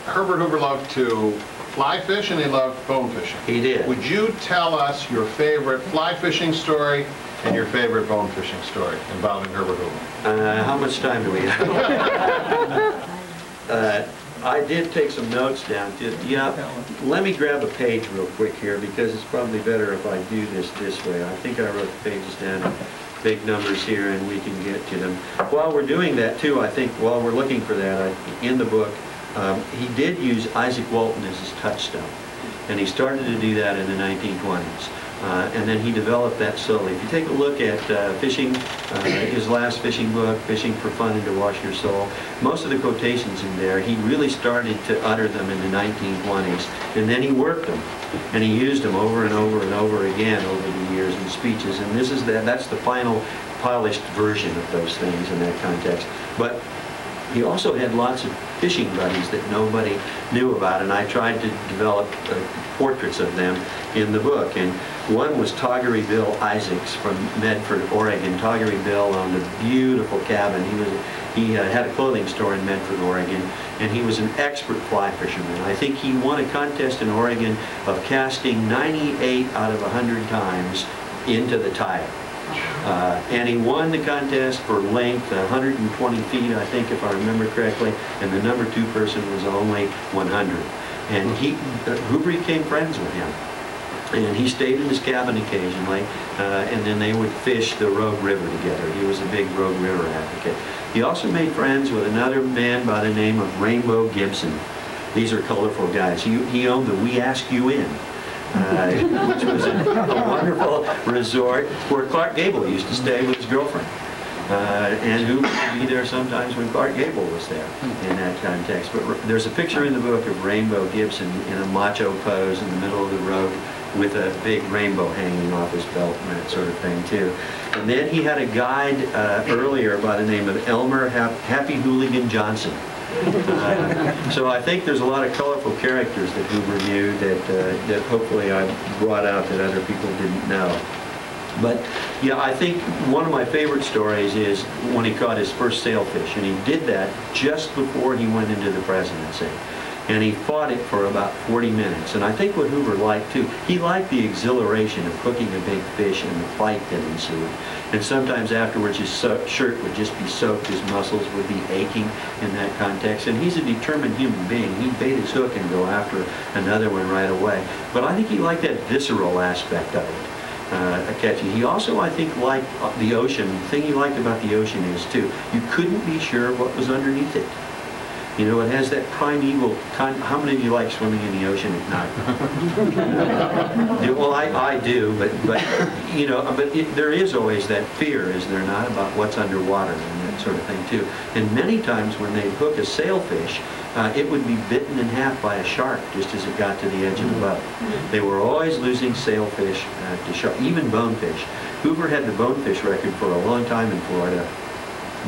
Herbert Hoover loved to fly fish and he loved bone fishing. He did. Would you tell us your favorite fly fishing story and your favorite bone fishing story involving Herbert Hoover? How much time do we have? I did take some notes down. Yeah, let me grab a page real quick here because it's probably better if I do this way. I think I wrote the pages down in big numbers here and we can get to them. While we're doing that too, I think while we're looking for that, in the book, he did use Isaac Walton as his touchstone. And he started to do that in the 1920s. And then he developed that slowly. If you take a look at fishing, his last fishing book, Fishing for Fun and to Wash Your Soul, most of the quotations in there, he really started to utter them in the 1920s. And then he worked them. And he used them over and over and over again over the years in speeches. And this is that's the final polished version of those things in that context. But he also had lots of fishing buddies that nobody knew about, and I tried to develop portraits of them in the book. And one was Toggery Bill Isaacs from Medford, Oregon. Toggery Bill owned a beautiful cabin. He had a clothing store in Medford, Oregon, and he was an expert fly fisherman. I think he won a contest in Oregon of casting 98 out of 100 times into the tide. And he won the contest for length, 120 feet, I think, if I remember correctly, and the number 2 person was only 100. And Hoover became friends with him. And he stayed in his cabin occasionally, and then they would fish the Rogue River together. He was a big Rogue River advocate. He also made friends with another man by the name of Rainbow Gibson. These are colorful guys. He owned the We Ask You In, which was a wonderful resort where Clark Gable used to stay with his girlfriend. And who would be there sometimes when Clark Gable was there in that context. But there's a picture in the book of Rainbow Gibson in a macho pose in the middle of the road with a big rainbow hanging off his belt and that sort of thing too. And then he had a guide earlier by the name of Elmer Happy Hooligan Johnson. So I think there's a lot of colorful characters that Hoover knew that hopefully I brought out that other people didn't know. But yeah, I think one of my favorite stories is when he caught his first sailfish, and he did that just before he went into the presidency. And he fought it for about 40 minutes. And I think what Hoover liked too, he liked the exhilaration of hooking a big fish and the fight that ensued. And sometimes afterwards his shirt would just be soaked, his muscles would be aching in that context. And he's a determined human being. He'd bait his hook and go after another one right away. But I think he liked that visceral aspect of it. Catchy. He also, I think, liked the ocean. The thing he liked about the ocean is, too, you couldn't be sure what was underneath it. You know, it has that primeval how many of you like swimming in the ocean at night? Well, I do, but you know, but there is always that fear, is there not, about what's underwater and that sort of thing, too. And many times when they hook a sailfish, it would be bitten in half by a shark just as it got to the edge of the boat. They were always losing sailfish to shark, even bonefish. Hoover had the bonefish record for a long time in Florida,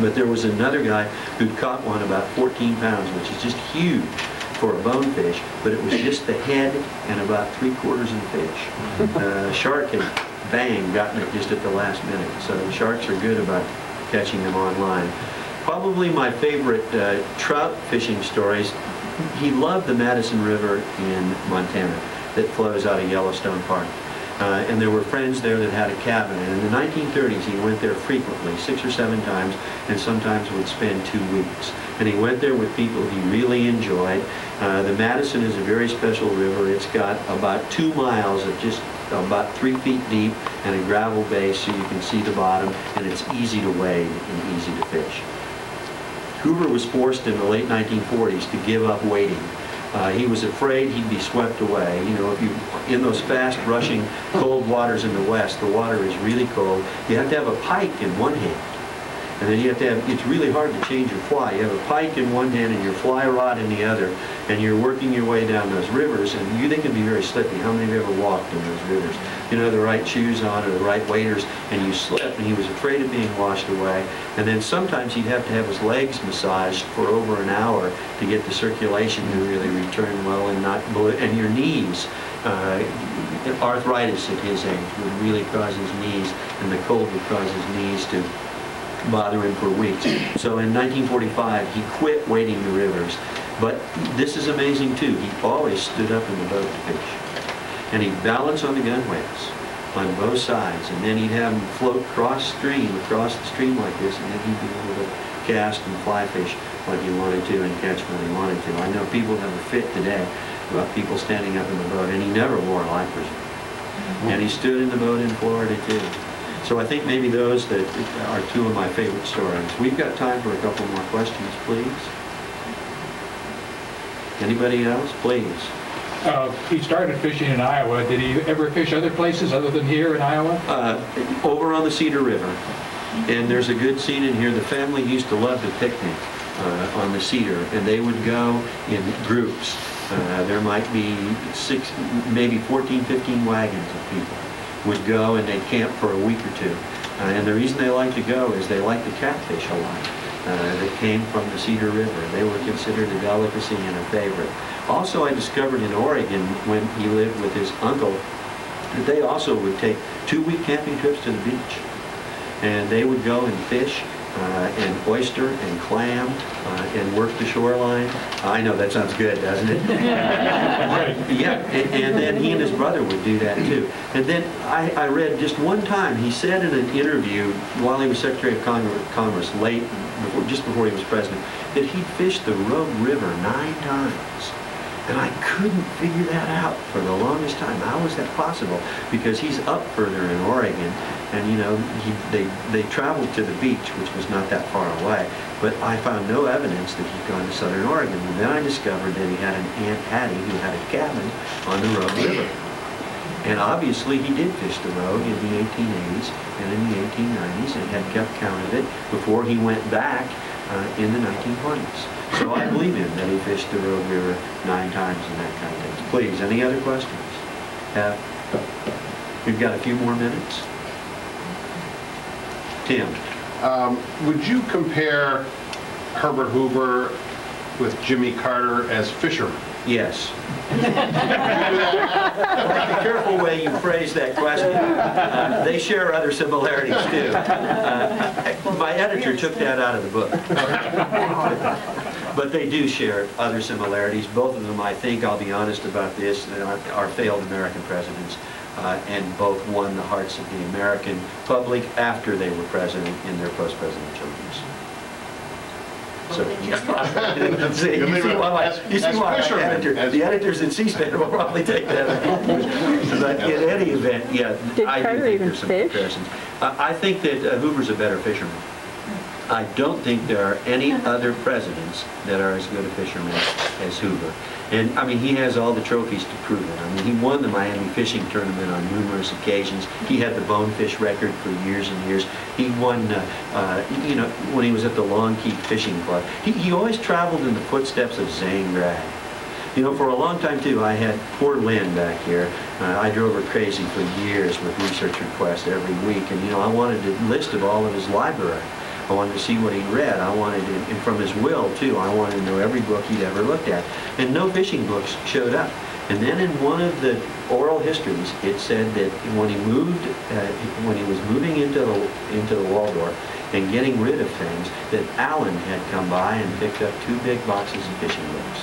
but there was another guy who'd caught one about 14 pounds, which is just huge for a bonefish, but it was just the head and about 3/4 of the fish. Shark had, bang, gotten it just at the last minute. So the sharks are good about catching them on line. Probably my favorite trout fishing stories, he loved the Madison River in Montana that flows out of Yellowstone Park. And there were friends there that had a cabin. And in the 1930s, he went there frequently, 6 or 7 times, and sometimes would spend 2 weeks. And he went there with people he really enjoyed. The Madison is a very special river. It's got about 2 miles of just about 3 feet deep and a gravel base so you can see the bottom, and it's easy to wade and easy to fish. Hoover was forced in the late 1940s to give up wading. He was afraid he'd be swept away. You know, if you in those fast rushing cold waters in the west, the water is really cold. You have to have a pike in one hand. And then you have to have, it's really hard to change your fly. You have a pike in one hand and your fly rod in the other, and you're working your way down those rivers, and they can be very slippy. How many of you ever walked in those rivers? You know, the right shoes on or the right waders, and you slip, and he was afraid of being washed away. And then sometimes he'd have to have his legs massaged for over an hour to get the circulation to really return well and not blow, and your knees. Arthritis at his age would really cause his knees, and the cold would cause his knees to bother him for weeks. So in 1945, he quit wading the rivers. But this is amazing too. He always stood up in the boat to fish. And he'd balance on the gunwales. on both sides, and then he'd have them float across the stream like this, and then he'd be able to cast and fly fish like he wanted to and catch when he wanted to. I know people have a fit today about people standing up in the boat, and he never wore a life preserver. And he stood in the boat in Florida too. So I think maybe those that are two of my favorite stories. We've got time for a couple more questions, please. Anybody else? Please. He started fishing in Iowa. Did he ever fish other places other than here in Iowa? Over on the Cedar River. And there's a good scene in here. The family used to love to picnic on the Cedar, and they would go in groups. There might be 14, 15 wagons of people would go, and they'd camp for a week or two. And the reason they liked to go is they liked the catfish a lot that came from the Cedar River. They were considered a delicacy and a favorite. Also, I discovered in Oregon when he lived with his uncle that they also would take 2-week camping trips to the beach. And they would go and fish and oyster and clam and work the shoreline. I know that sounds good, doesn't it? Yeah, and then he and his brother would do that too. And then I read just one time, he said in an interview while he was Secretary of Commerce just before he was president, that he'd fished the Rogue River 9 times. And I couldn't figure that out for the longest time. How was that possible? Because he's up further in Oregon, and you know, they traveled to the beach, which was not that far away, but I found no evidence that he'd gone to Southern Oregon. And then I discovered that he had an Aunt Hattie who had a cabin on the Rogue River. And obviously he did fish the Rogue in the 1880s and in the 1890s and had kept count of it before he went back in the 1920s. So I believe him that he fished the Rogue River 9 times and that kind of thing. Please, any other questions? We've got a few more minutes. Tim. Would you compare Herbert Hoover with Jimmy Carter as fishermen? Yes. Be careful the way you phrase that question. They share other similarities too. My editor took that out of the book. But they do share other similarities. Both of them, I think, I'll be honest about this, are failed American presidents. And both won the hearts of the American public after they were president in their post-presidential years. So, the editors at C-SPAN will probably take that. But in any event, yeah, I do think there's some comparisons. I think that Hoover's a better fisherman. I don't think there are any other presidents that are as good a fisherman as Hoover. And, I mean, he has all the trophies to prove it. I mean, he won the Miami Fishing Tournament on numerous occasions. He had the bonefish record for years and years. He won, you know, when he was at the Long Key Fishing Club. He always traveled in the footsteps of Zane Grey. You know, for a long time, too, I had poor Lynn back here. I drove her crazy for years with research requests every week. And, you know, I wanted a list of all of his library. I wanted to see what he'd read. I wanted to, and from his will, too, I wanted to know every book he'd ever looked at. And no fishing books showed up. And then in one of the oral histories, it said that when he moved, when he was moving into the Waldorf and getting rid of things, that Allen had come by and picked up 2 big boxes of fishing books.